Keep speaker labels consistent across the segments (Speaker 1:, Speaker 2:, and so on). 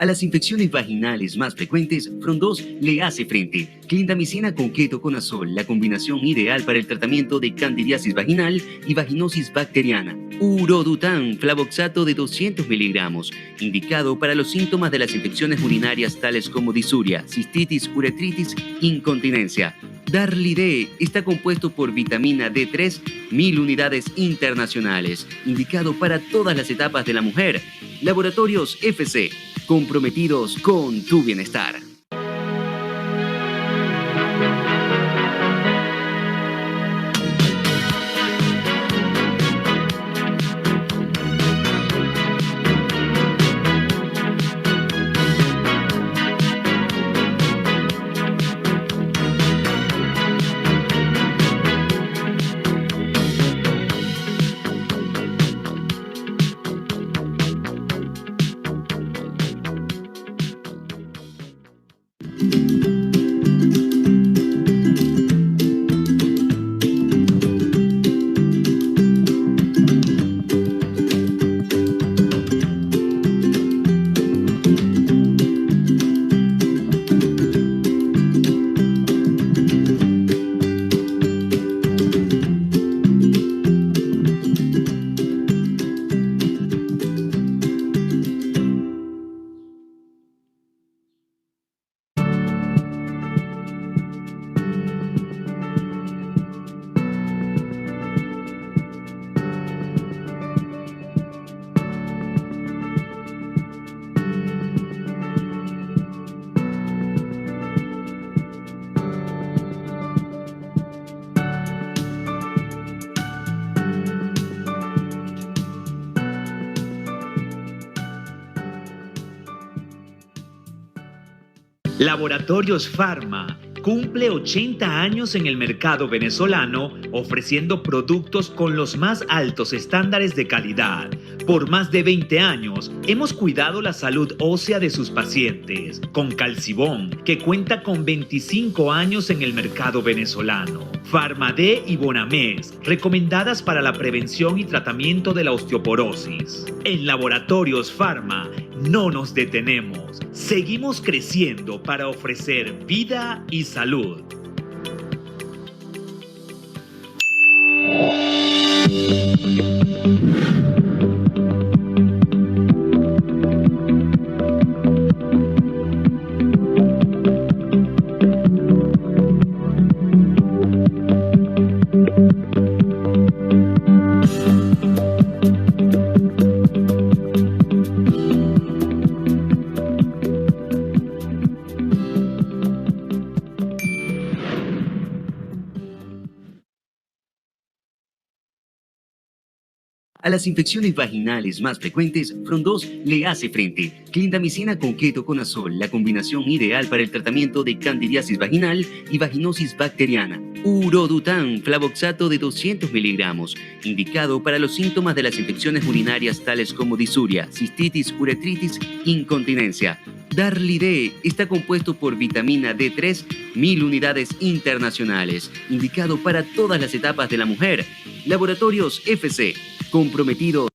Speaker 1: A las infecciones vaginales más frecuentes, Frondos le hace frente. Clindamicina con ketoconazol, la combinación ideal para el tratamiento de candidiasis vaginal y vaginosis bacteriana. Urodutan, flavoxato de 200 miligramos, indicado para los síntomas de las infecciones urinarias tales como disuria, cistitis, uretritis, incontinencia. Darlide está compuesto por vitamina D3, 1000 unidades internacionales, indicado para todas las etapas de la mujer. Laboratorios FC, comprometidos con tu bienestar.
Speaker 2: Laboratorios Pharma cumple 80 años en el mercado venezolano ofreciendo productos con los más altos estándares de calidad. Por más de 20 años hemos cuidado la salud ósea de sus pacientes con Calcibón, que cuenta con 25 años en el mercado venezolano. Farmade y Bonamés, recomendadas para la prevención y tratamiento de la osteoporosis. En Laboratorios Pharma no nos detenemos. Seguimos creciendo para ofrecer vida y salud.
Speaker 1: A las infecciones vaginales más frecuentes, Frondos le hace frente. Clindamicina con ketoconazol, la combinación ideal para el tratamiento de candidiasis vaginal y vaginosis bacteriana. Urodutan, flavoxato de 200 miligramos, indicado para los síntomas de las infecciones urinarias tales como disuria, cistitis, uretritis, incontinencia. Darlide está compuesto por vitamina D3, 1000 unidades internacionales, indicado para todas las etapas de la mujer. Laboratorios FC, comprometidos.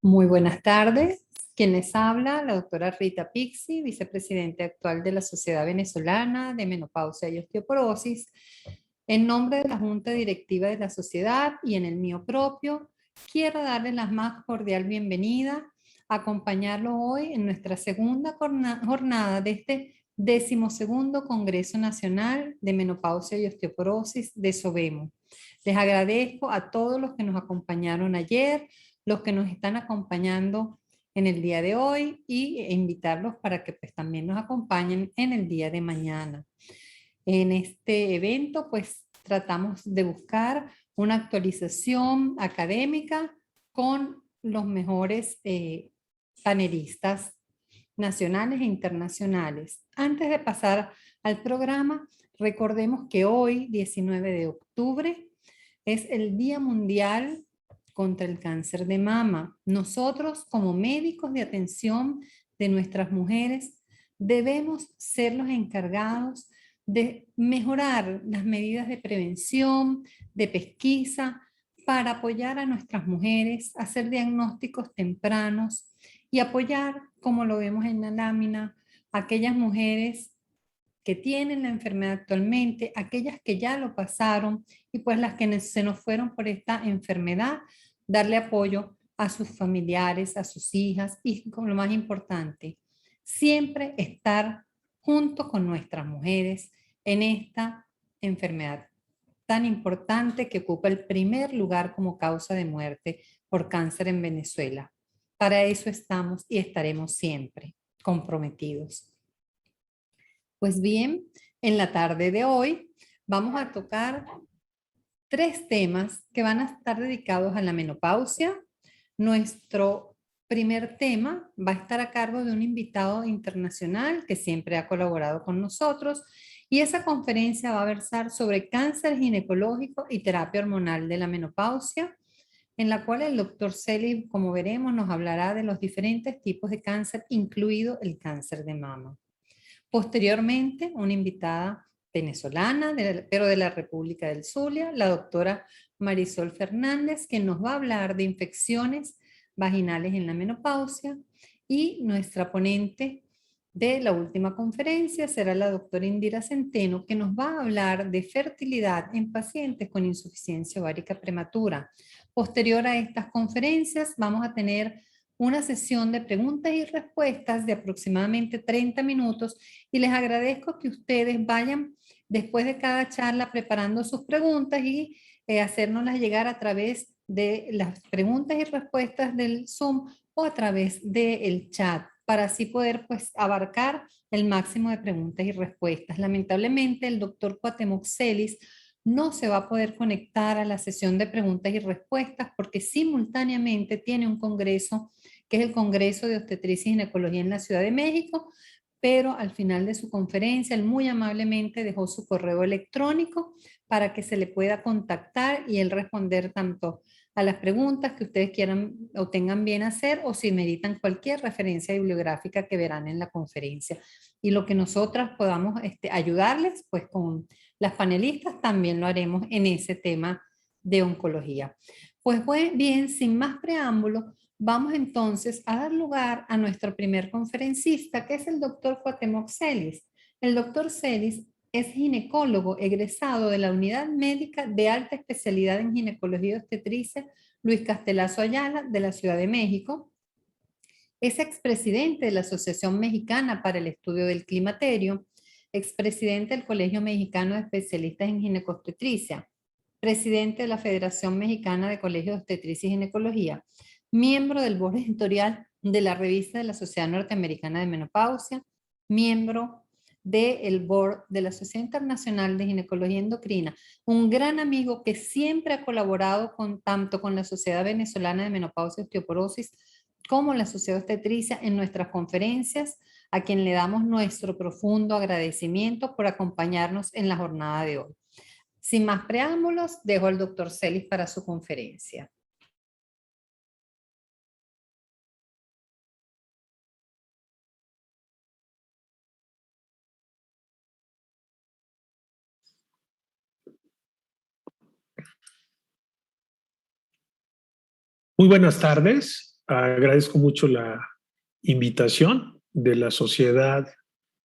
Speaker 3: Muy buenas tardes. Quien les habla, la doctora Rita Pixi, vicepresidente actual de la Sociedad Venezolana de Menopausia y Osteoporosis. En nombre de la Junta Directiva de la Sociedad y en el mío propio, quiero darles la más cordial bienvenida, acompañarlo hoy en nuestra segunda jornada de este 12º Congreso Nacional de Menopausia y Osteoporosis de SOVEMO. Les agradezco a todos los que nos acompañaron ayer, los que nos están acompañando en el día de hoy e invitarlos para que pues también nos acompañen en el día de mañana. En este evento pues tratamos de buscar una actualización académica con los mejores panelistas nacionales e internacionales. Antes de pasar al programa, Recordemos que hoy, 19 de octubre, es el Día Mundial contra el Cáncer de Mama. Nosotros, como médicos de atención de nuestras mujeres, debemos ser los encargados de mejorar las medidas de prevención, de pesquisa, para apoyar a nuestras mujeres, hacer diagnósticos tempranos y apoyar, como lo vemos en la lámina, a aquellas mujeres que tienen la enfermedad actualmente, aquellas que ya lo pasaron y pues las que se nos fueron por esta enfermedad, darle apoyo a sus familiares, a sus hijas y, con lo más importante, siempre estar junto con nuestras mujeres en esta enfermedad tan importante que ocupa el primer lugar como causa de muerte por cáncer en Venezuela. Para eso estamos y estaremos siempre comprometidos. Pues bien, en la tarde de hoy vamos a tocar 3 temas que van a estar dedicados a la menopausia. Nuestro primer tema va a estar a cargo de un invitado internacional que siempre ha colaborado con nosotros y esa conferencia va a versar sobre cáncer ginecológico y terapia hormonal de la menopausia, en la cual el doctor Celis, como veremos, nos hablará de los diferentes tipos de cáncer, incluido el cáncer de mama. Posteriormente, una invitada venezolana, pero de la República del Zulia, la doctora Marisol Fernández, que nos va a hablar de infecciones vaginales en la menopausia, y nuestra ponente de la última conferencia será la doctora Indira Centeno, que nos va a hablar de fertilidad en pacientes con insuficiencia ovárica prematura. Posterior a estas conferencias vamos a tener una sesión de preguntas y respuestas de aproximadamente 30 minutos y les agradezco que ustedes vayan después de cada charla preparando sus preguntas y hacérnoslas llegar a través de las preguntas y respuestas del Zoom o a través del chat, para así poder pues abarcar el máximo de preguntas y respuestas. Lamentablemente el doctor Cuauhtémoc Celis no se va a poder conectar a la sesión de preguntas y respuestas porque simultáneamente tiene un congreso, que es el Congreso de Obstetricia y Ginecología en la Ciudad de México, pero al final de su conferencia, él muy amablemente dejó su correo electrónico para que se le pueda contactar y él responder tanto a las preguntas que ustedes quieran o tengan bien hacer, o si meditan cualquier referencia bibliográfica que verán en la conferencia. Y lo que nosotras podamos ayudarles, pues con las panelistas también lo haremos en ese tema de oncología. Pues bien, sin más preámbulo, vamos entonces a dar lugar a nuestro primer conferencista, que es el doctor Cuauhtémoc Celis. El doctor Celis es ginecólogo egresado de la Unidad Médica de Alta Especialidad en Ginecología y Obstetricia Luis Castelazo Ayala de la Ciudad de México. Es expresidente de la Asociación Mexicana para el Estudio del Climaterio, expresidente del Colegio Mexicano de Especialistas en Ginecobstetricia, presidente de la Federación Mexicana de Colegios de Obstetricia y Ginecología, miembro del board editorial de la revista de la Sociedad Norteamericana de Menopausia, miembro del board de la Sociedad Internacional de Ginecología Endocrina, un gran amigo que siempre ha colaborado tanto con la Sociedad Venezolana de Menopausia y Osteoporosis como la Sociedad Obstetricia en nuestras conferencias, a quien le damos nuestro profundo agradecimiento por acompañarnos en la jornada de hoy. Sin más preámbulos, dejo al doctor Celis para su conferencia.
Speaker 4: Muy buenas tardes. Agradezco mucho la invitación de la Sociedad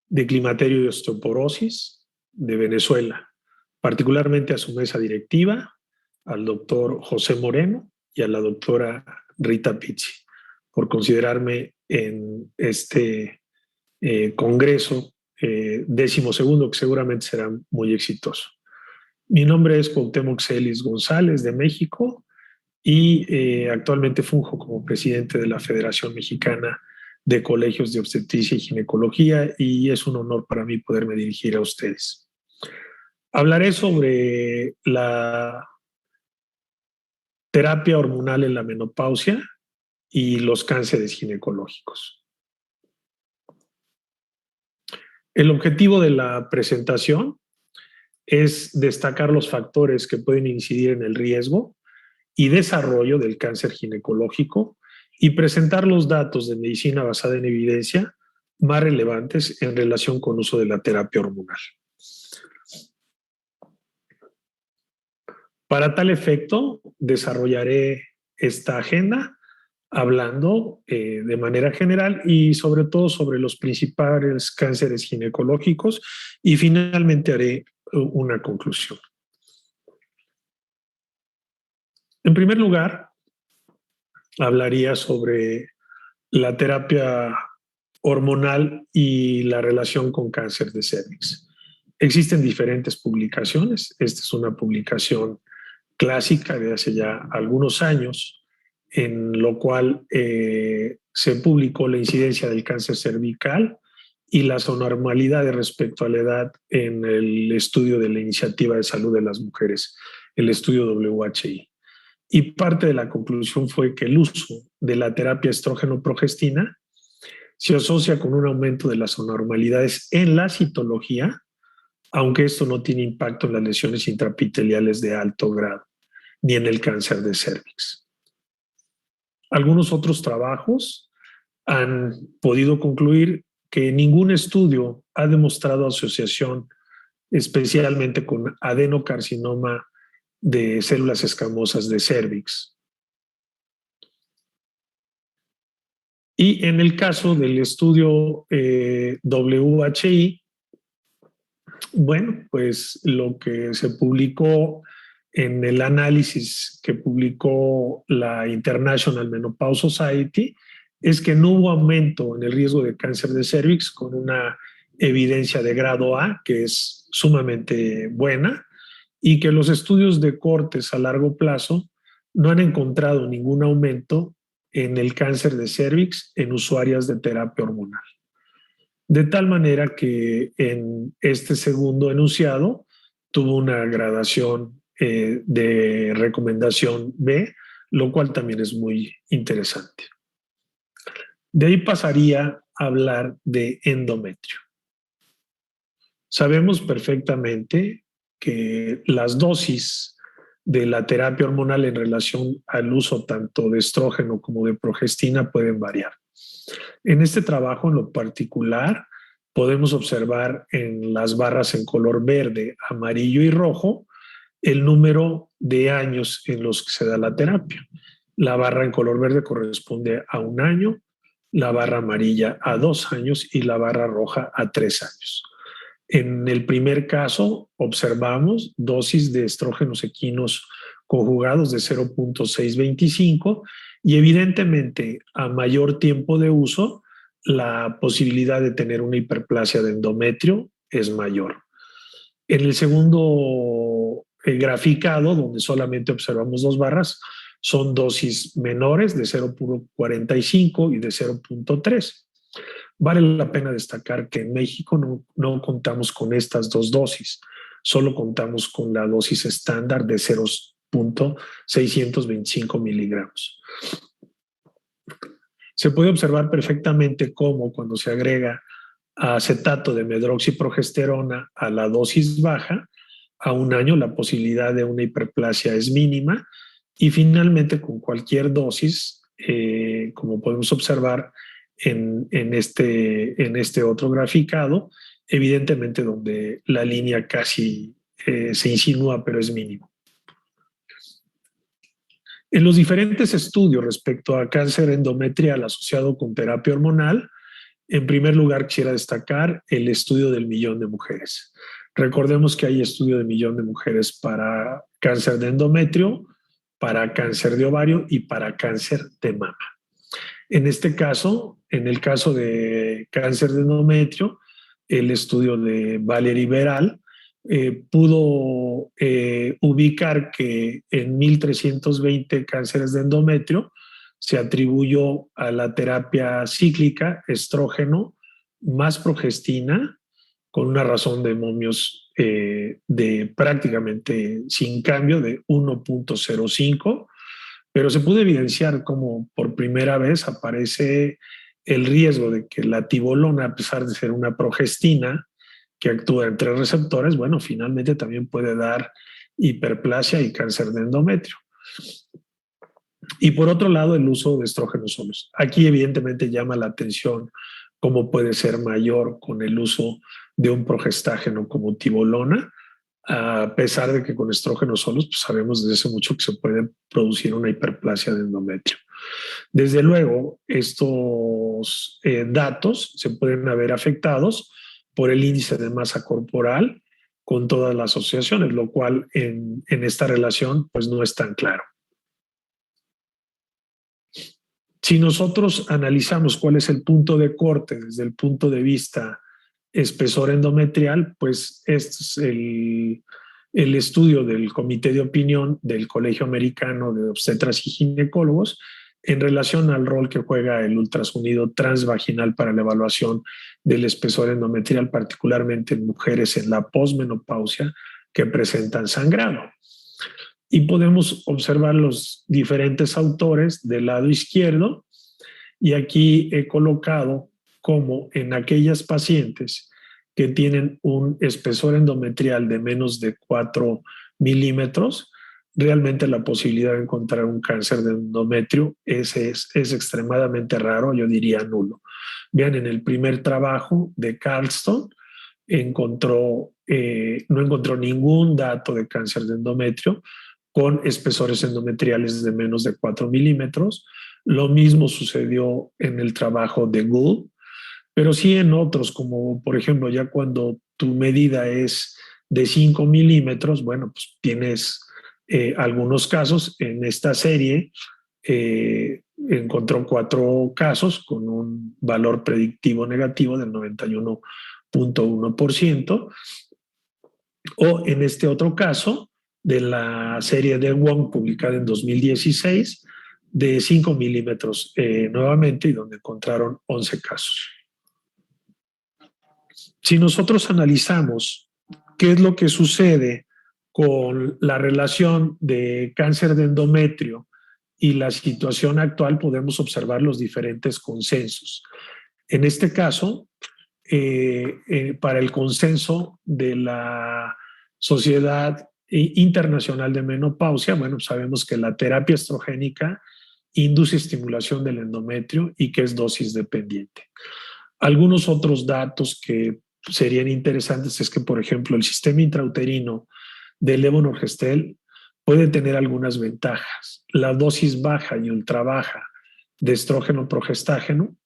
Speaker 4: de Climaterio y Osteoporosis de Venezuela, particularmente a su mesa directiva, al doctor José Moreno y a la doctora Rita Pizzi, por considerarme en este congreso 12º, que seguramente será muy exitoso. Mi nombre es Cuauhtémoc Celis González, de México, y actualmente funjo como presidente de la Federación Mexicana de Colegios de Obstetricia y Ginecología, y es un honor para mí poderme dirigir a ustedes. Hablaré sobre la terapia hormonal en la menopausia y los cánceres ginecológicos. El objetivo de la presentación es destacar los factores que pueden incidir en el riesgo y desarrollo del cáncer ginecológico y presentar los datos de medicina basada en evidencia más relevantes en relación con uso de la terapia hormonal. Para tal efecto, desarrollaré esta agenda hablando de manera general y sobre todo sobre los principales cánceres ginecológicos y finalmente haré una conclusión. En primer lugar, hablaría sobre la terapia hormonal y la relación con cáncer de cervix. Existen diferentes publicaciones. Esta es una publicación clásica de hace ya algunos años, en lo cual se publicó la incidencia del cáncer cervical y las anormalidades respecto a la edad en el estudio de la Iniciativa de Salud de las Mujeres, el estudio WHI. Y parte de la conclusión fue que el uso de la terapia estrógeno-progestina se asocia con un aumento de las anormalidades en la citología, aunque esto no tiene impacto en las lesiones intraepiteliales de alto grado, ni en el cáncer de cervix. Algunos otros trabajos han podido concluir que ningún estudio ha demostrado asociación, especialmente con adenocarcinoma de células escamosas de cervix. Y en el caso del estudio WHI, bueno, pues lo que se publicó en el análisis que publicó la International Menopause Society es que no hubo aumento en el riesgo de cáncer de cervix con una evidencia de grado A, que es sumamente buena, y que los estudios de cortes a largo plazo no han encontrado ningún aumento en el cáncer de cervix en usuarias de terapia hormonal. De tal manera que en este segundo enunciado tuvo una gradación de recomendación B, lo cual también es muy interesante. De ahí pasaría a hablar de endometrio. Sabemos perfectamente que las dosis de la terapia hormonal en relación al uso tanto de estrógeno como de progestina pueden variar. En este trabajo en lo particular podemos observar en las barras en color verde, amarillo y rojo el número de años en los que se da la terapia. La barra en color verde corresponde a 1 año, la barra amarilla a 2 años y la barra roja a 3 años. En el primer caso observamos dosis de estrógenos equinos conjugados de 0.625 y evidentemente a mayor tiempo de uso la posibilidad de tener una hiperplasia de endometrio es mayor. En el segundo graficado, donde solamente observamos 2 barras, son dosis menores de 0.45 y de 0.3. Vale la pena destacar que en México no contamos con estas 2 dosis, solo contamos con la dosis estándar de 0.625 miligramos. Se puede observar perfectamente cómo cuando se agrega acetato de medroxiprogesterona a la dosis baja, a 1 año la posibilidad de una hiperplasia es mínima y finalmente con cualquier dosis, como podemos observar en este otro graficado, evidentemente donde la línea casi se insinúa pero es mínimo. En los diferentes estudios respecto a cáncer endometrial asociado con terapia hormonal, en primer lugar quisiera destacar el estudio del 1.000.000 de mujeres. Recordemos que hay estudio de 1.000.000 de mujeres para cáncer de endometrio, para cáncer de ovario y para cáncer de mama. En este caso, en el caso de cáncer de endometrio, el estudio de Valerie Beral pudo ubicar que en 1.320 cánceres de endometrio se atribuyó a la terapia cíclica estrógeno más progestina con una razón de momios de prácticamente sin cambio de 1.05, pero se pudo evidenciar como por primera vez aparece el riesgo de que la tibolona, a pesar de ser una progestina, que actúa en 3 receptores, bueno, finalmente también puede dar hiperplasia y cáncer de endometrio. Y por otro lado, el uso de estrógenos solos. Aquí evidentemente llama la atención cómo puede ser mayor con el uso de un progestágeno como tibolona, a pesar de que con estrógenos solos pues sabemos desde hace mucho que se puede producir una hiperplasia de endometrio. Desde luego, estos datos se pueden haber afectados por el índice de masa corporal con todas las asociaciones, lo cual en esta relación pues no es tan claro. Si nosotros analizamos cuál es el punto de corte desde el punto de vista espesor endometrial, pues este es el estudio del Comité de Opinión del Colegio Americano de Obstetras y Ginecólogos en relación al rol que juega el ultrasonido transvaginal para la evaluación del espesor endometrial, particularmente en mujeres en la posmenopausia que presentan sangrado. Y podemos observar los diferentes autores del lado izquierdo, y aquí he colocado como en aquellas pacientes que tienen un espesor endometrial de menos de 4 milímetros, realmente la posibilidad de encontrar un cáncer de endometrio es extremadamente raro, yo diría nulo. Vean, en el primer trabajo de Carlston no encontró ningún dato de cáncer de endometrio con espesores endometriales de menos de 4 milímetros. Lo mismo sucedió en el trabajo de Gould, pero sí en otros, como por ejemplo ya cuando tu medida es de 5 milímetros, bueno, pues tienes algunos casos. En esta serie encontró 4 casos con un valor predictivo negativo del 91.1%, o en este otro caso de la serie de Wong publicada en 2016 de 5 milímetros nuevamente, y donde encontraron 11 casos. Si nosotros analizamos qué es lo que sucede con la relación de cáncer de endometrio y la situación actual, podemos observar los diferentes consensos. En este caso, para el consenso de la Sociedad Internacional de Menopausia, bueno, sabemos que la terapia estrogénica induce estimulación del endometrio y que es dosis dependiente. Algunos otros datos que serían interesantes es que, por ejemplo, el sistema intrauterino del levonorgestrel puede tener algunas ventajas. La dosis baja y ultra baja de estrógeno progestágeno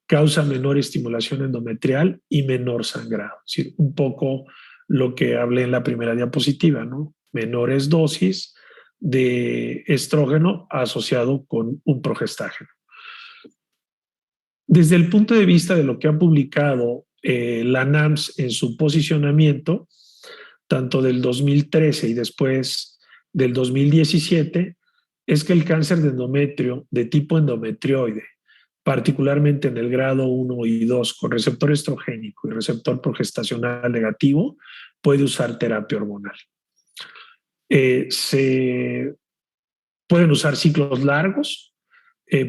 Speaker 4: causa menor estimulación endometrial y menor sangrado. Es decir, un poco lo que hablé en la primera diapositiva, ¿no? Menores dosis de estrógeno asociado con un progestágeno. Desde el punto de vista de lo que ha publicado la NAMS en su posicionamiento, tanto del 2013 y después del 2017, es que el cáncer de endometrio de tipo endometrioide, particularmente en el grado 1 y 2 con receptor estrogénico y receptor progestacional negativo, puede usar terapia hormonal. Se pueden usar ciclos largos,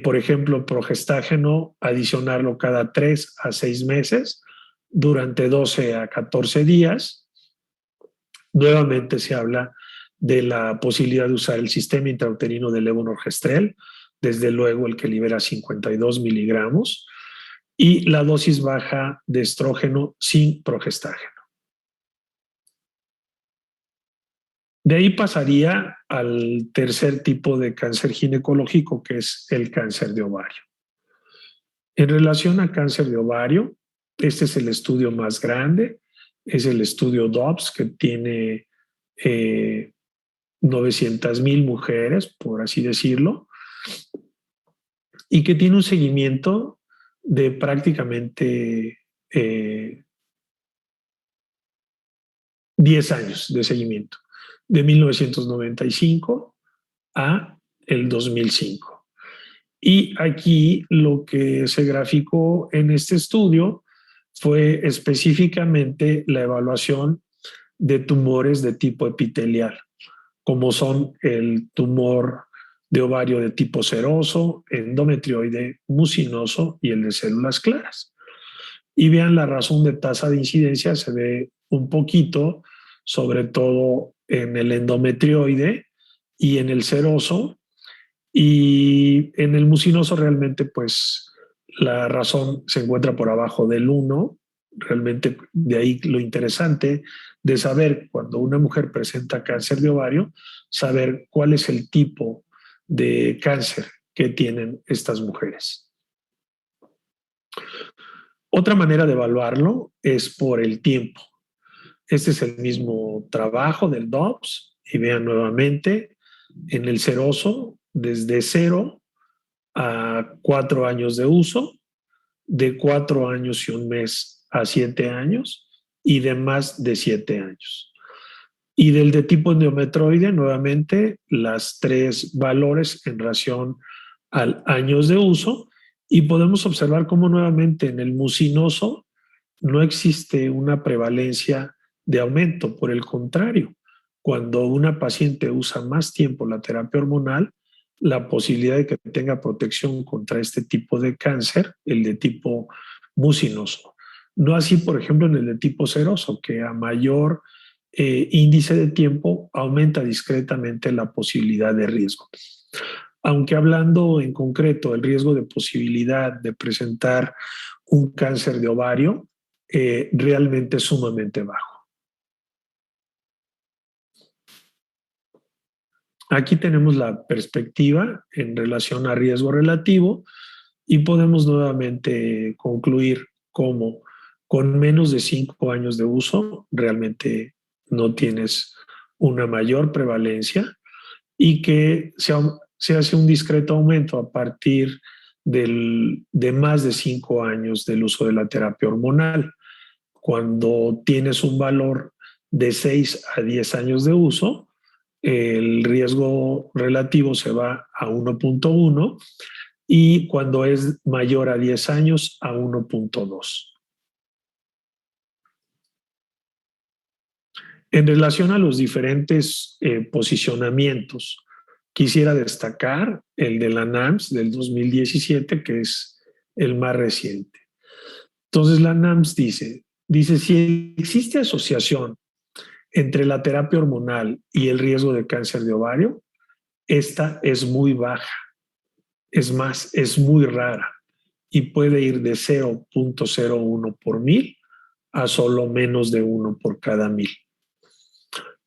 Speaker 4: por ejemplo, progestágeno, adicionarlo cada 3 a 6 meses durante 12 a 14 días. Nuevamente se habla de la posibilidad de usar el sistema intrauterino de levonorgestrel, desde luego el que libera 52 miligramos, y la dosis baja de estrógeno sin progestágeno. De ahí pasaría al tercer tipo de cáncer ginecológico, que es el cáncer de ovario. En relación a cáncer de ovario, este es el estudio más grande, es el estudio Dobbs, que tiene 900,000 mujeres, por así decirlo, y que tiene un seguimiento de prácticamente 10 años de seguimiento, de 1995 a el 2005. Y aquí lo que se graficó en este estudio fue específicamente la evaluación de tumores de tipo epitelial, como son el tumor de ovario de tipo seroso, endometrioide, mucinoso y el de células claras. Y vean la razón de tasa de incidencia, se ve un poquito, sobre todo en el endometrioide y en el seroso, y en el mucinoso realmente pues la razón se encuentra por abajo del 1. Realmente de ahí lo interesante de saber cuando una mujer presenta cáncer de ovario, saber cuál es el tipo de cáncer que tienen estas mujeres. Otra manera de evaluarlo es por el tiempo. Este es el mismo trabajo del DOPS y vean nuevamente en el seroso desde 0 a 4 años de uso, de 4 años y un mes a 7 años y de más de 7 años. Y del de tipo endometroide, nuevamente, las 3 valores en relación al años de uso, y podemos observar cómo nuevamente en el mucinoso no existe una prevalencia de aumento. Por el contrario, cuando una paciente usa más tiempo la terapia hormonal, la posibilidad de que tenga protección contra este tipo de cáncer, el de tipo mucinoso. No así, por ejemplo, en el de tipo seroso, que a mayor índice de tiempo aumenta discretamente la posibilidad de riesgo. Aunque hablando en concreto del riesgo de posibilidad de presentar un cáncer de ovario, realmente es sumamente bajo. Aquí tenemos la perspectiva en relación a riesgo relativo y podemos nuevamente concluir cómo con menos de 5 años de uso realmente no tienes una mayor prevalencia y que se hace un discreto aumento a partir de más de 5 años del uso de la terapia hormonal. Cuando tienes un valor de 6 a 10 años de uso, el riesgo relativo se va a 1.1 y cuando es mayor a 10 años a 1.2. En relación a los diferentes posicionamientos, quisiera destacar el de la NAMS del 2017, que es el más reciente. Entonces la NAMS dice, si existe asociación entre la terapia hormonal y el riesgo de cáncer de ovario, esta es muy baja. Es más, es muy rara y puede ir de 0.01 por 1000 a solo menos de 1 por cada 1000.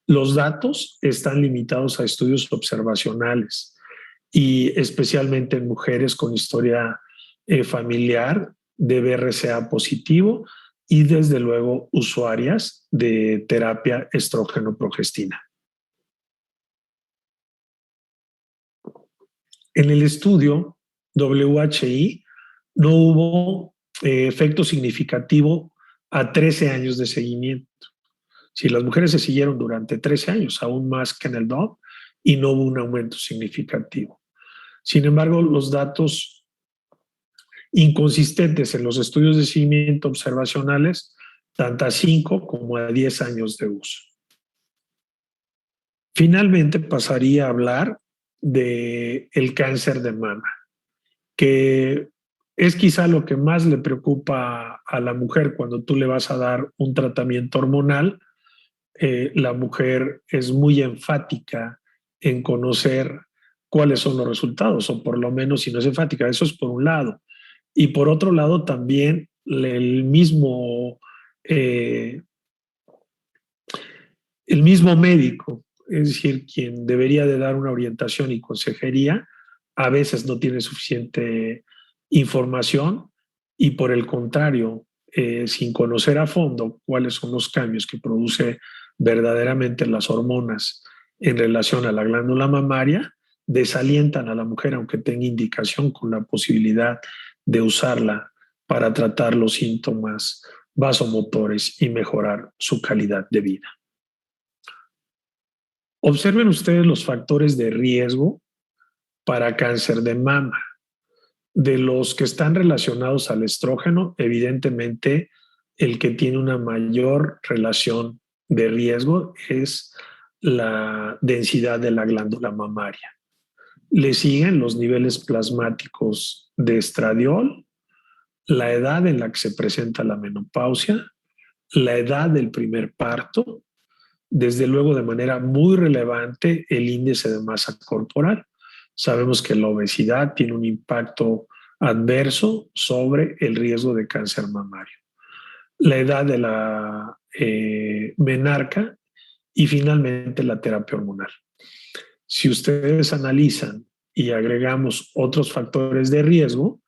Speaker 4: Los datos están limitados a estudios observacionales y especialmente en mujeres con historia familiar de BRCA positivo y desde luego usuarias de terapia estrógeno-progestina. En el estudio WHI no hubo efecto significativo a 13 años de seguimiento. Si las mujeres se siguieron durante 13 años, aún más que en el DOP, y no hubo un aumento significativo. Sin embargo, los datos inconsistentes en los estudios de seguimiento observacionales, tanto a 5 como a 10 años de uso. Finalmente pasaría a hablar del cáncer de mama, que es quizá lo que más le preocupa a la mujer cuando tú le vas a dar un tratamiento hormonal. La mujer es muy enfática en conocer cuáles son los resultados, o por lo menos si no es enfática, eso es por un lado. Y por otro lado también el mismo médico, es decir, quien debería de dar una orientación y consejería, a veces no tiene suficiente información y por el contrario, sin conocer a fondo cuáles son los cambios que produce verdaderamente las hormonas en relación a la glándula mamaria, desalientan a la mujer aunque tenga indicación con la posibilidad de usarla para tratar los síntomas vasomotores y mejorar su calidad de vida. Observen ustedes los factores de riesgo para cáncer de mama. De los que están relacionados al estrógeno, evidentemente el que tiene una mayor relación de riesgo es la densidad de la glándula mamaria. Le siguen los niveles plasmáticos de estradiol, la edad en la que se presenta la menopausia, la edad del primer parto, desde luego de manera muy relevante el índice de masa corporal. Sabemos que la obesidad tiene un impacto adverso sobre el riesgo de cáncer mamario. La edad de la menarca y finalmente la terapia hormonal. Si ustedes analizan y agregamos otros factores de riesgo,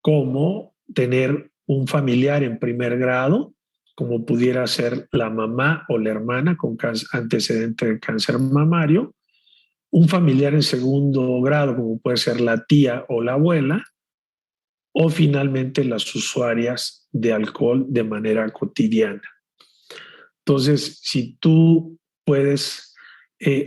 Speaker 4: como tener un familiar en primer grado, como pudiera ser la mamá o la hermana con antecedente de cáncer mamario, un familiar en segundo grado, como puede ser la tía o la abuela, o finalmente las usuarias de alcohol de manera cotidiana. Entonces, si tú puedes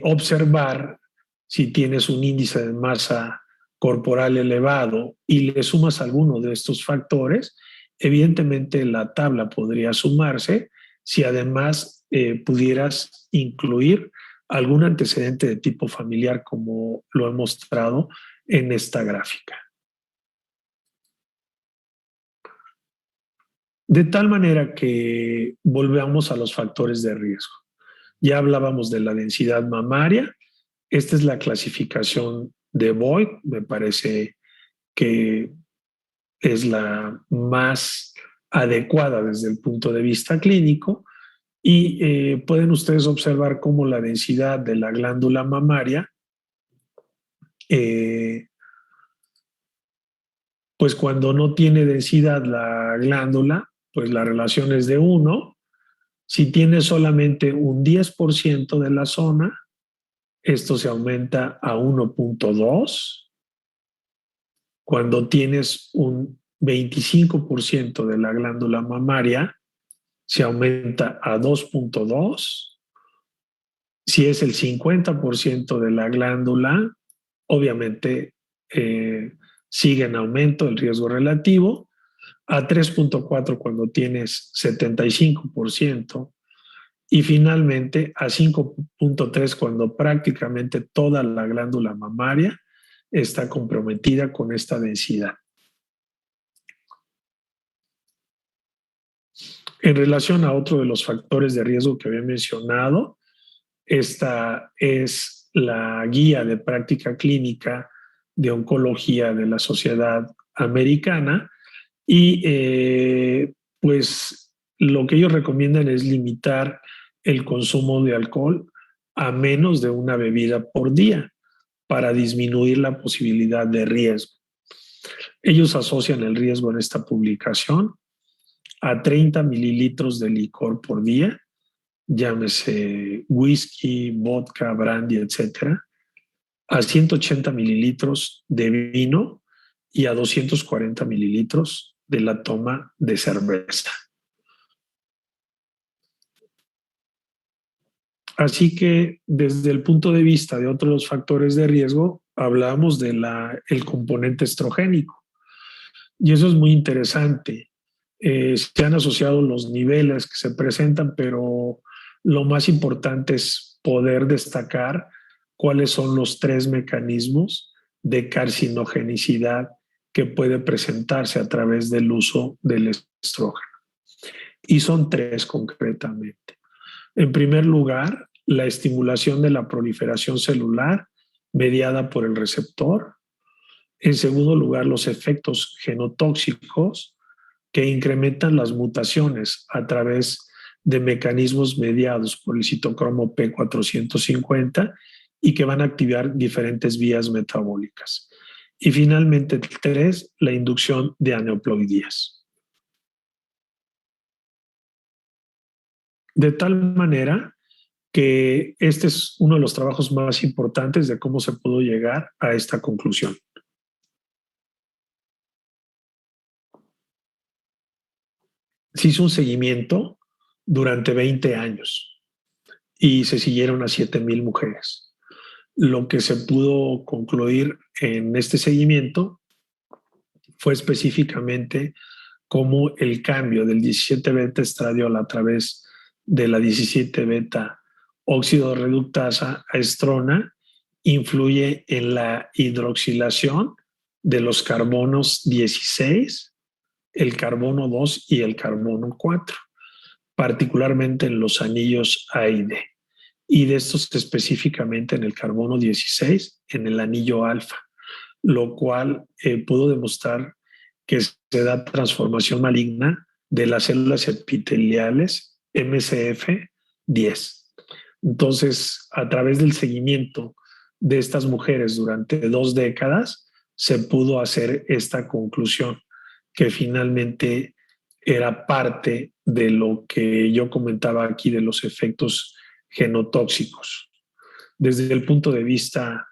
Speaker 4: observar si tienes un índice de masa corporal elevado y le sumas alguno de estos factores, evidentemente la tabla podría sumarse si además pudieras incluir algún antecedente de tipo familiar como lo he mostrado en esta gráfica. De tal manera que volvamos a los factores de riesgo. Ya hablábamos de la densidad mamaria. Esta es la clasificación de Boyd. Me parece que es la más adecuada desde el punto de vista clínico. Y pueden ustedes observar cómo la densidad de la glándula mamaria, pues cuando no tiene densidad la glándula, pues la relación es de 1. Si tiene solamente un 10% de la zona, esto se aumenta a 1.2. Cuando tienes un 25% de la glándula mamaria, se aumenta a 2.2. Si es el 50% de la glándula, obviamente sigue en aumento el riesgo relativo, a 3.4 cuando tienes 75% y finalmente a 5.3 cuando prácticamente toda la glándula mamaria está comprometida con esta densidad. En relación a otro de los factores de riesgo que había mencionado, esta es la guía de práctica clínica de oncología de la Sociedad Americana y pues lo que ellos recomiendan es limitar el consumo de alcohol a menos de una bebida por día para disminuir la posibilidad de riesgo. Ellos asocian el riesgo en esta publicación a 30 mililitros de licor por día, llámese whisky, vodka, brandy, etcétera, a 180 mililitros de vino y a 240 mililitros de la toma de cerveza. Así que desde el punto de vista de otros factores de riesgo, hablamos del componente estrogénico. Y eso es muy interesante. Se han asociado los niveles que se presentan, pero lo más importante es poder destacar cuáles son los 3 mecanismos de carcinogenicidad que puede presentarse a través del uso del estrógeno. Y son 3 concretamente. En primer lugar, la estimulación de la proliferación celular mediada por el receptor. En segundo lugar, los efectos genotóxicos que incrementan las mutaciones a través de mecanismos mediados por el citocromo P450 y que van a activar diferentes vías metabólicas. Y finalmente, 3, la inducción de aneuploidías. De tal manera que este es uno de los trabajos más importantes de cómo se pudo llegar a esta conclusión. Se hizo un seguimiento durante 20 años y se siguieron a 7,000 mujeres. Lo que se pudo concluir en este seguimiento fue específicamente cómo el cambio del 17-beta estradiol a través de la 17-beta óxido reductasa a estrona influye en la hidroxilación de los carbonos 16 el carbono 2 y el carbono 4, particularmente en los anillos A y D, y de estos específicamente en el carbono 16, en el anillo alfa, lo cual pudo demostrar que se da transformación maligna de las células epiteliales MCF10. Entonces, a través del seguimiento de estas mujeres durante 2 décadas, se pudo hacer esta conclusión, que finalmente era parte de lo que yo comentaba aquí de los efectos genotóxicos. Desde el punto de vista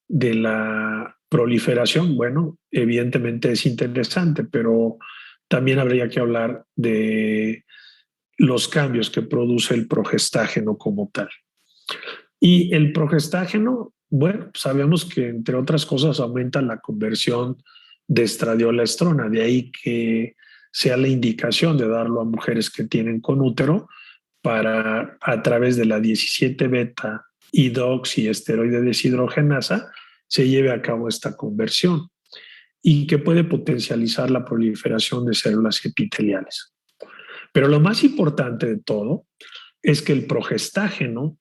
Speaker 4: de la proliferación, bueno, evidentemente es interesante, pero también habría que hablar de los cambios que produce el progestágeno como tal. Y el progestágeno, bueno, sabemos que entre otras cosas aumenta la conversión de estradiol a estrona, de ahí que sea la indicación de darlo a mujeres que tienen con útero para, a través de la 17 beta hidroxiesteroide deshidrogenasa, se lleve a cabo esta conversión y que puede potencializar la proliferación de células epiteliales. Pero lo más importante de todo es que el progestágeno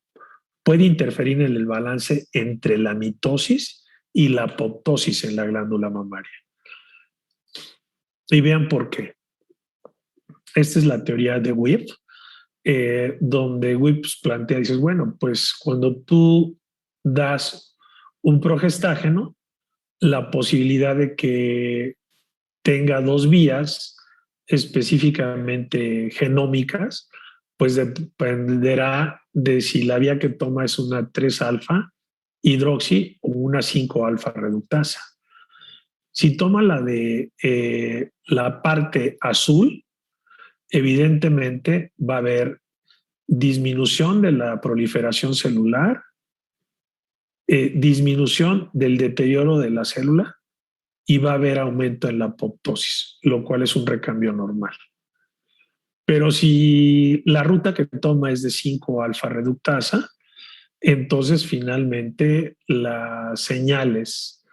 Speaker 4: puede interferir en el balance entre la mitosis y la apoptosis en la glándula mamaria. Y vean por qué. Esta es la teoría de Wipp, donde Wipp plantea, dices, bueno, pues cuando tú das un progestágeno, la posibilidad de que tenga 2 vías específicamente genómicas, pues dependerá de si la vía que toma es una 3-alfa hidroxi o una 5-alfa reductasa. Si toma la de la parte azul, evidentemente va a haber disminución de la proliferación celular, disminución del deterioro de la célula y va a haber aumento en la apoptosis, lo cual es un recambio normal. Pero si la ruta que toma es de 5-alfa reductasa, entonces finalmente las señales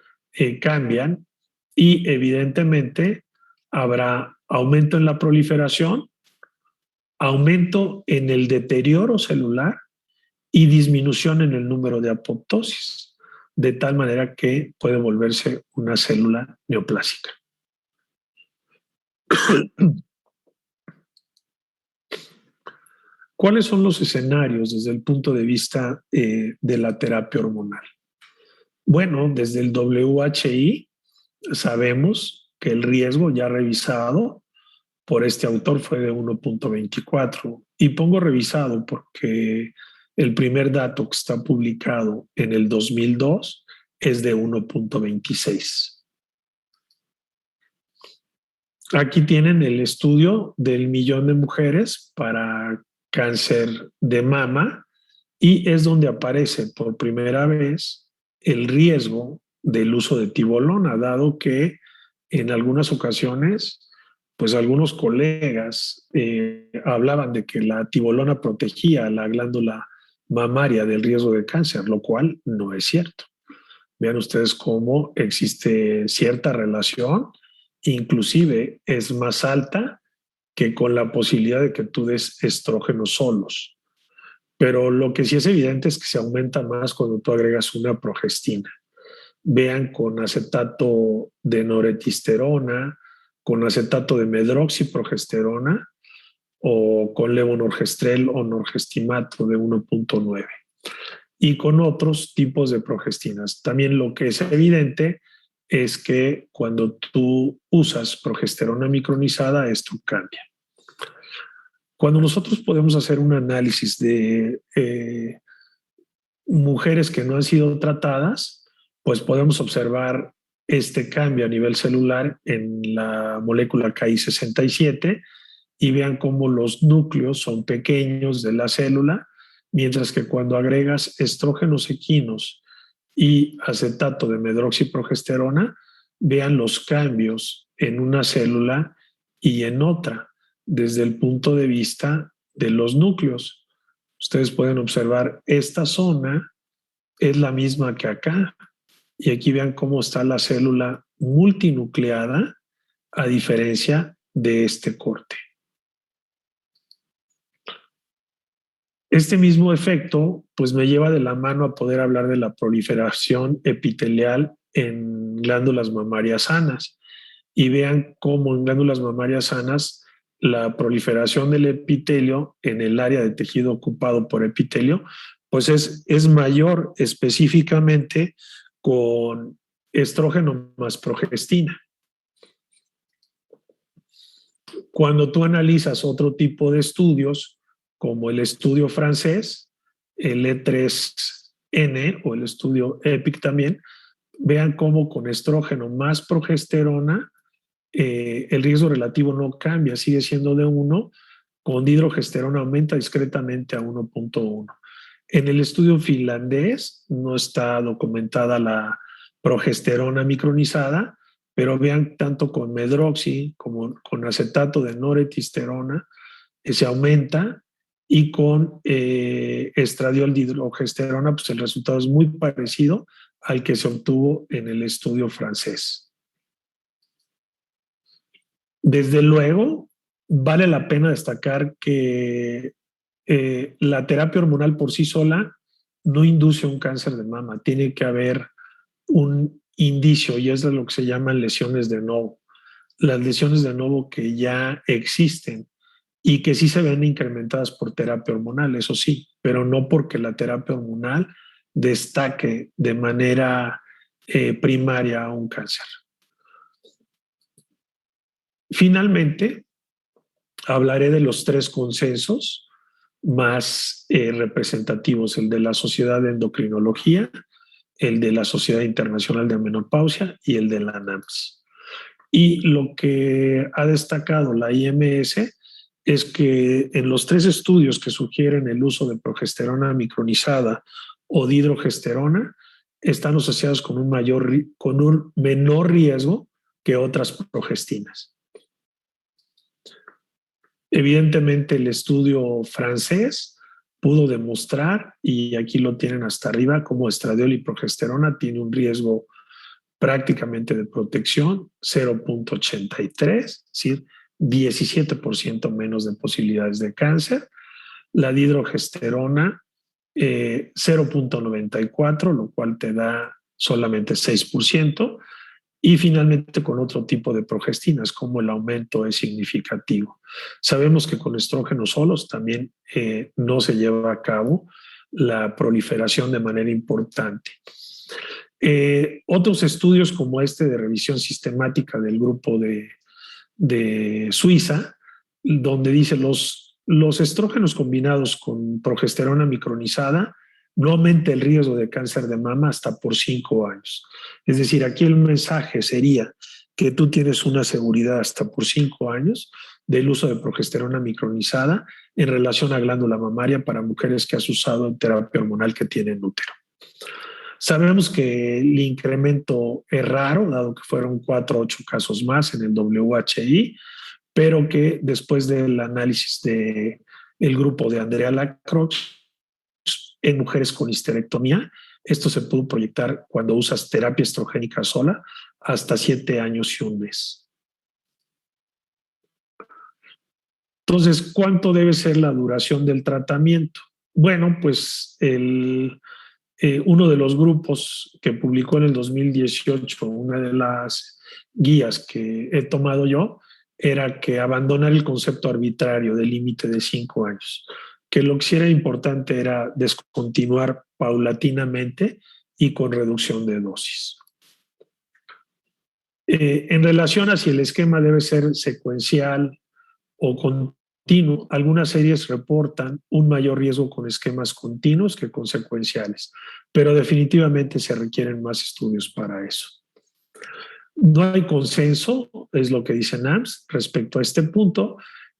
Speaker 4: cambian y evidentemente habrá aumento en la proliferación, aumento en el deterioro celular y disminución en el número de apoptosis, de tal manera que puede volverse una célula neoplásica. ¿Cuáles son los escenarios desde el punto de vista de la terapia hormonal? Bueno, desde el WHI sabemos que el riesgo ya revisado por este autor fue de 1.24. Y pongo revisado porque el primer dato que está publicado en el 2002 es de 1.26. Aquí tienen el estudio del 1.000.000 de mujeres para cáncer de mama y es donde aparece por primera vez el riesgo del uso de tibolona, dado que en algunas ocasiones pues algunos colegas hablaban de que la tibolona protegía a la glándula mamaria del riesgo de cáncer, lo cual no es cierto. Vean ustedes cómo existe cierta relación, inclusive es más alta que con la posibilidad de que tú des estrógenos solos. Pero lo que sí es evidente es que se aumenta más cuando tú agregas una progestina. Vean con acetato de noretisterona, con acetato de medroxiprogesterona o con levonorgestrel o norgestimato de 1.9 y con otros tipos de progestinas. También lo que es evidente es que cuando tú usas progesterona micronizada, esto cambia. Cuando nosotros podemos hacer un análisis de mujeres que no han sido tratadas, pues podemos observar este cambio a nivel celular en la molécula Ki67 y vean cómo los núcleos son pequeños de la célula, mientras que cuando agregas estrógenos equinos y acetato de medroxiprogesterona, vean los cambios en una célula y en otra desde el punto de vista de los núcleos. Ustedes pueden observar esta zona es la misma que acá. Y aquí vean cómo está la célula multinucleada a diferencia de este corte. Este mismo efecto pues me lleva de la mano a poder hablar de la proliferación epitelial en glándulas mamarias sanas. Y vean cómo en glándulas mamarias sanas la proliferación del epitelio en el área de tejido ocupado por epitelio pues es mayor específicamente con estrógeno más progestina. Cuando tú analizas otro tipo de estudios, como el estudio francés, el E3N o el estudio EPIC también, vean cómo con estrógeno más progesterona el riesgo relativo no cambia, sigue siendo de 1, con dihidrogesterona aumenta discretamente a 1.1. En el estudio finlandés no está documentada la progesterona micronizada, pero vean tanto con medroxi como con acetato de noretisterona se aumenta, y con estradiol dihidrogesterona pues el resultado es muy parecido al que se obtuvo en el estudio francés. Desde luego, vale la pena destacar que la terapia hormonal por sí sola no induce un cáncer de mama. Tiene que haber un indicio, y es de lo que se llaman lesiones de novo. Las lesiones de novo que ya existen y que sí se ven incrementadas por terapia hormonal, eso sí, pero no porque la terapia hormonal destaque de manera primaria a un cáncer. Finalmente, hablaré de los 3 consensos más representativos, el de la Sociedad de Endocrinología, el de la Sociedad Internacional de Menopausia y el de la NAMS. Y lo que ha destacado la IMS es que en los 3 estudios que sugieren el uso de progesterona micronizada o dihidrogesterona están asociados con un menor riesgo que otras progestinas. Evidentemente el estudio francés pudo demostrar, y aquí lo tienen hasta arriba, como estradiol y progesterona tiene un riesgo prácticamente de protección, 0.83, es decir, 17% menos de posibilidades de cáncer. La dihidrogesterona, 0.94, lo cual te da solamente 6%. Y finalmente con otro tipo de progestinas, como el aumento es significativo. Sabemos que con estrógenos solos también no se lleva a cabo la proliferación de manera importante. Otros estudios como este de revisión sistemática del grupo de Suiza, donde dice los estrógenos combinados con progesterona micronizada no aumenta el riesgo de cáncer de mama hasta por 5 años. Es decir, aquí el mensaje sería que tú tienes una seguridad hasta por 5 años del uso de progesterona micronizada en relación a glándula mamaria para mujeres que has usado en terapia hormonal que tienen útero. Sabemos que el incremento es raro, dado que fueron 4 o 8 casos más en el WHI, pero que después del análisis del grupo de Andrea Lacroix, en mujeres con histerectomía, esto se pudo proyectar cuando usas terapia estrogénica sola hasta 7 años y 1 mes. Entonces, ¿cuánto debe ser la duración del tratamiento? Bueno, pues uno de los grupos que publicó en el 2018, una de las guías que he tomado yo, era que abandonar el concepto arbitrario del límite de 5 años. Que lo que sí era importante era descontinuar paulatinamente y con reducción de dosis. En relación a si el esquema debe ser secuencial o continuo, algunas series reportan un mayor riesgo con esquemas continuos que con secuenciales, pero definitivamente se requieren más estudios para eso. No hay consenso, es lo que dice NAMS, respecto a este punto.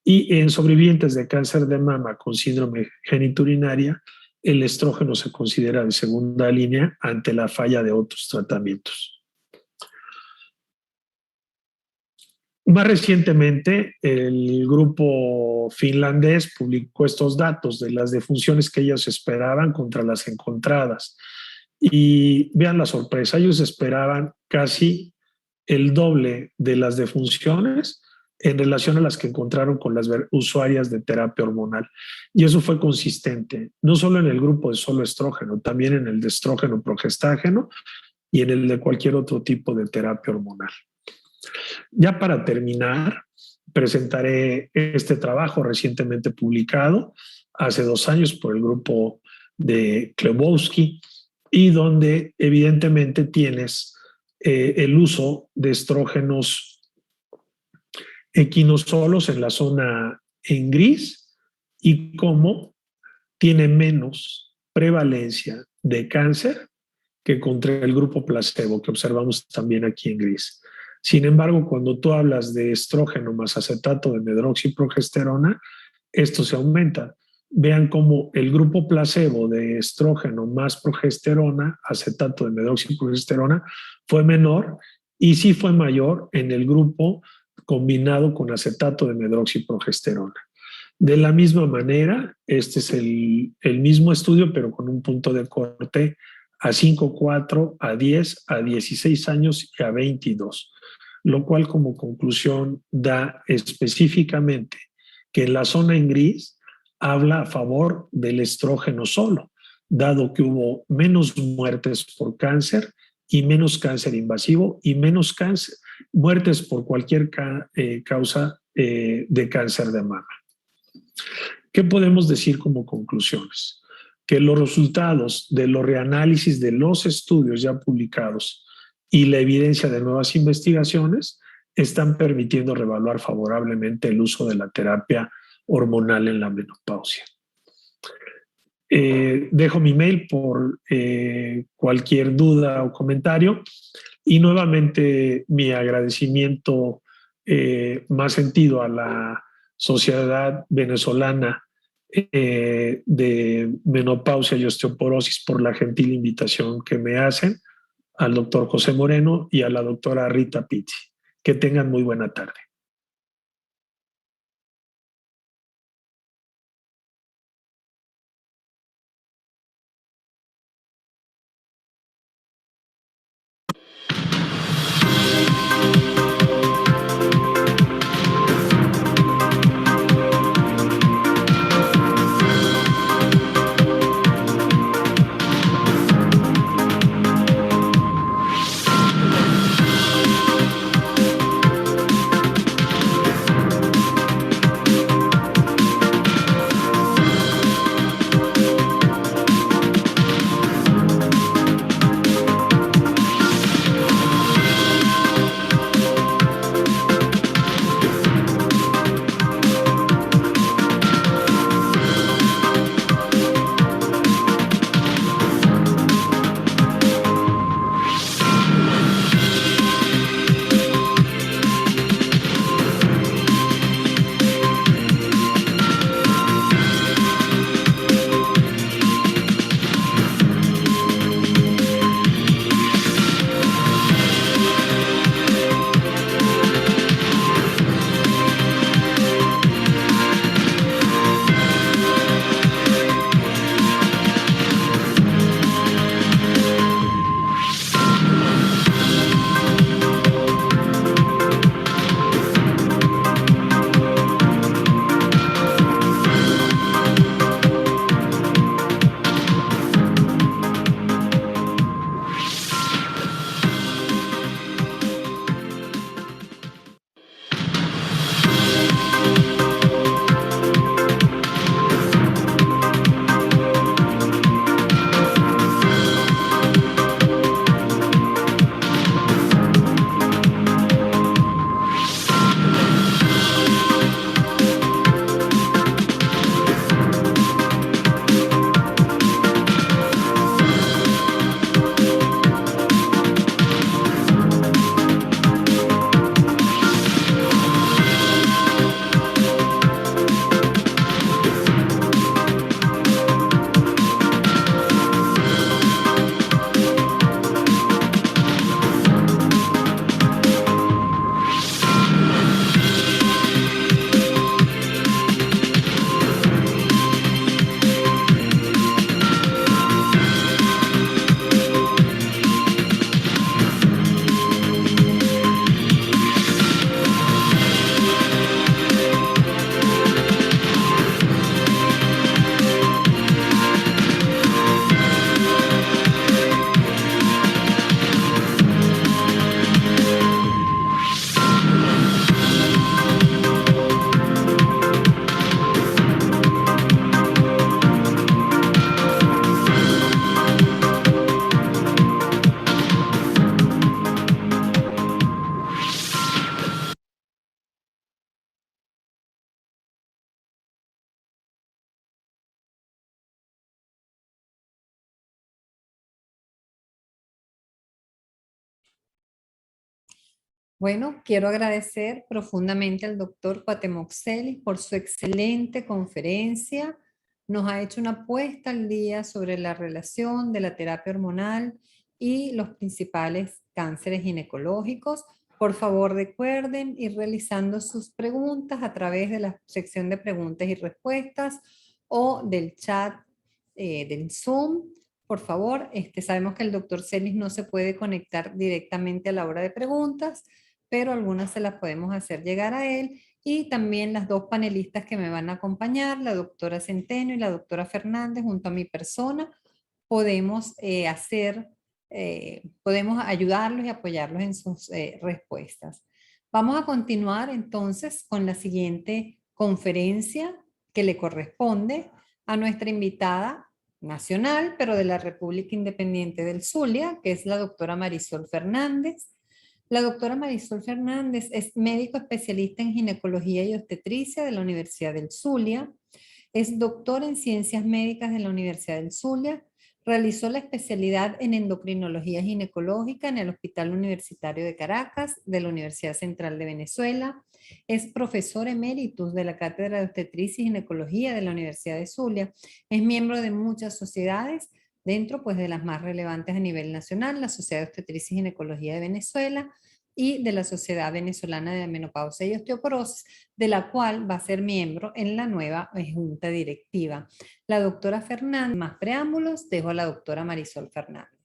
Speaker 4: Y en sobrevivientes de cáncer de mama con síndrome geniturinaria, el estrógeno se considera de segunda línea ante la falla de otros tratamientos. Más recientemente, el grupo finlandés publicó estos datos de las defunciones que ellos esperaban contra las encontradas. Y vean la sorpresa, ellos esperaban casi el doble de las defunciones en relación a las que encontraron con las usuarias de terapia hormonal. Y eso fue consistente, no solo en el grupo de solo estrógeno, también en el de estrógeno progestágeno y en el de cualquier otro tipo de terapia hormonal. Ya para terminar, presentaré este trabajo recientemente publicado hace 2 años por el grupo de Klebowski y donde evidentemente tienes el uso de estrógenos equinosolos en la zona en gris y cómo tiene menos prevalencia de cáncer que contra el grupo placebo que observamos también aquí en gris. Sin embargo, cuando tú hablas de estrógeno más acetato de medroxiprogesterona, esto se aumenta. Vean cómo el grupo placebo de estrógeno más progesterona, acetato de medroxiprogesterona, fue menor y sí fue mayor en el grupo combinado con acetato de medroxiprogesterona. De la misma manera, este es el mismo estudio, pero con un punto de corte a 5, 4, a 10, a 16 años y a 22, lo cual como conclusión da específicamente que en la zona en gris habla a favor del estrógeno solo, dado que hubo menos muertes por cáncer y menos cáncer invasivo y menos muertes por cualquier causa de cáncer de mama. ¿Qué podemos decir como conclusiones? Que los resultados de los reanálisis de los estudios ya publicados y la evidencia de nuevas investigaciones están permitiendo reevaluar favorablemente el uso de la terapia hormonal en la menopausia. Dejo mi mail por cualquier duda o comentario y nuevamente mi agradecimiento más sentido a la Sociedad Venezolana de Menopausia y Osteoporosis por la gentil invitación que me hacen, al doctor José Moreno y a la doctora Rita Pizzi. Que tengan muy buena tarde.
Speaker 3: Bueno, quiero agradecer profundamente al doctor Cuauhtémoc Celis por su excelente conferencia. Nos ha hecho una puesta al día sobre la relación de la terapia hormonal y los principales cánceres ginecológicos. Por favor, recuerden ir realizando sus preguntas a través de la sección de preguntas y respuestas o del chat del Zoom. Por favor, sabemos que el doctor Celis no se puede conectar directamente a la hora de preguntas, pero algunas se las podemos hacer llegar a él, y también las dos panelistas que me van a acompañar, la doctora Centeno y la doctora Fernández, junto a mi persona, podemos podemos ayudarlos y apoyarlos en sus respuestas. Vamos a continuar entonces con la siguiente conferencia que le corresponde a nuestra invitada nacional, pero de la República Independiente del Zulia, que es la doctora Marisol Fernández. La doctora Marisol Fernández es médico especialista en ginecología y obstetricia de la Universidad del Zulia. Es doctora en ciencias médicas de la Universidad del Zulia. Realizó la especialidad en endocrinología ginecológica en el Hospital Universitario de Caracas de la Universidad Central de Venezuela. Es profesor eméritus de la Cátedra de Obstetricia y Ginecología de la Universidad de Zulia. Es miembro de muchas sociedades, dentro pues de las más relevantes a nivel nacional, la Sociedad de Obstetricia y Ginecología de Venezuela y de la Sociedad Venezolana de Menopausia y Osteoporosis, de la cual va a ser miembro en la nueva junta directiva. La doctora Fernández, más preámbulos, dejo a la doctora Marisol Fernández.